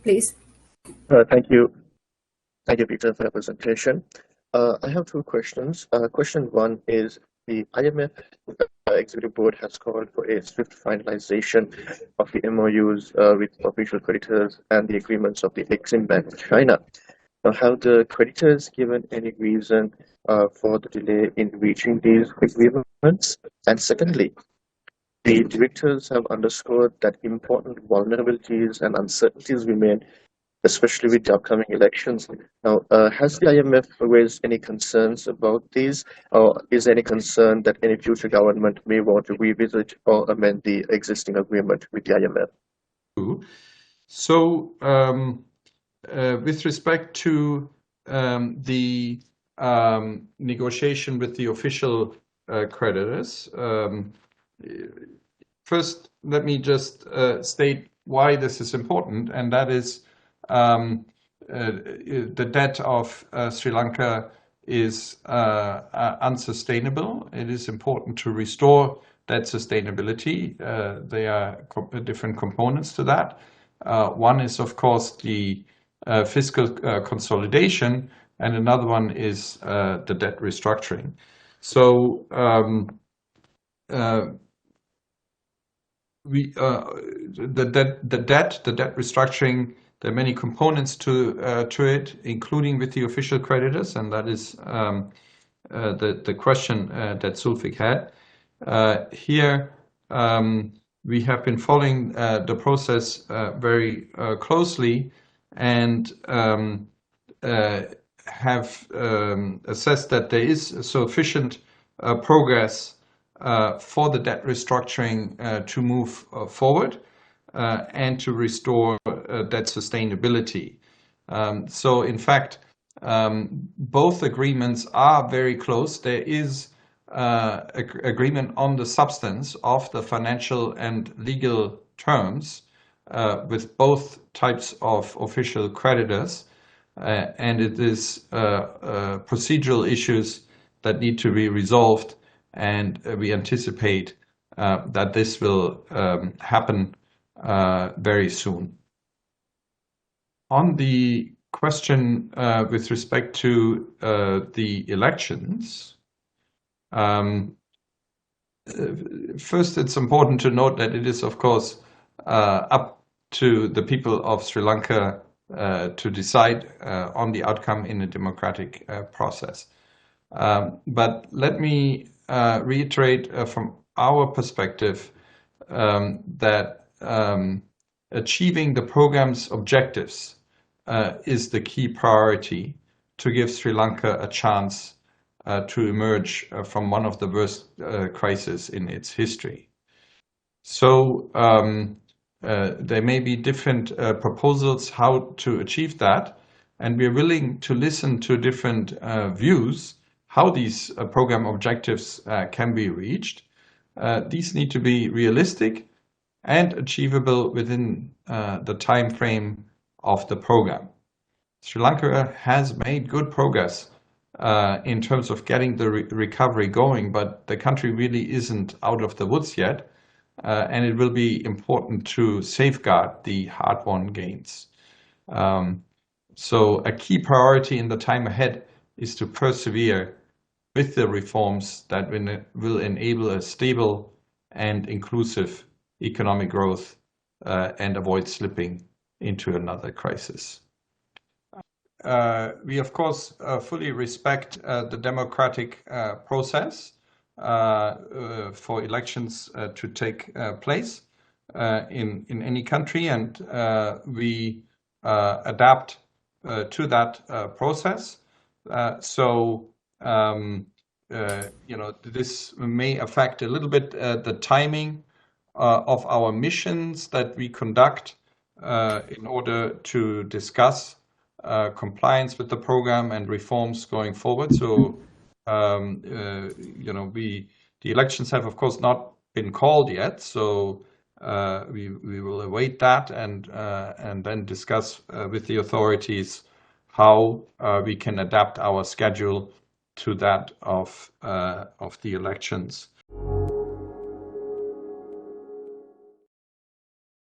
please. Thank you. Thank you, Peter, for your presentation. I have two questions. Question one is the IMF Executive Board has called for a swift finalization of the MOUs with official creditors and the agreements of the Exim Bank of China. Now, have the creditors given any reason for the delay in reaching these agreements? And secondly, the directors have underscored that important vulnerabilities and uncertainties remain, especially with the upcoming elections. Now, has the IMF raised any concerns about these, or is there any concern that any future government may want to revisit or amend the existing agreement with the IMF? So, with respect to the negotiation with the official creditors, first, let me just state why this is important, and that is the debt of Sri Lanka is unsustainable. It is important to restore that sustainability. There are different components to that. One is, of course, the fiscal consolidation, and another one is the debt restructuring. So the debt restructuring, there are many components to it, including with the official creditors, and that is the question that Zulfik had. Here, we have been following the process very closely and have assessed that there is sufficient progress for the debt restructuring to move forward and to restore debt sustainability. So, in fact, both agreements are very close. There is agreement on the substance of the financial and legal terms with both types of official creditors, and it is procedural issues that need to be resolved, and we anticipate that this will happen very soon. On the question with respect to the elections, first, it's important to note that it is, of course, up to the people of Sri Lanka to decide on the outcome in a democratic process. But let me reiterate from our perspective that achieving the program's objectives is the key priority to give Sri Lanka a chance to emerge from one of the worst crises in its history. So there may be different proposals how to achieve that, and we're willing to listen to different views how these program objectives can be reached. These need to be realistic and achievable within the time frame of the program. Sri Lanka has made good progress in terms of getting the recovery going, but the country really isn't out of the woods yet, and it will be important to safeguard the hard-won gains. So a key priority in the time ahead is to persevere with the reforms that will enable a stable and inclusive economic growth and avoid slipping into another crisis. We, of course, fully respect the democratic process for elections to take place in any country, and we adapt to that process. This may affect a little bit the timing of our missions that we conduct in order to discuss compliance with the program and reforms going forward. So, the elections have, of course, not been called yet. So we will await that and then discuss with the authorities how we can adapt our schedule to that of the elections.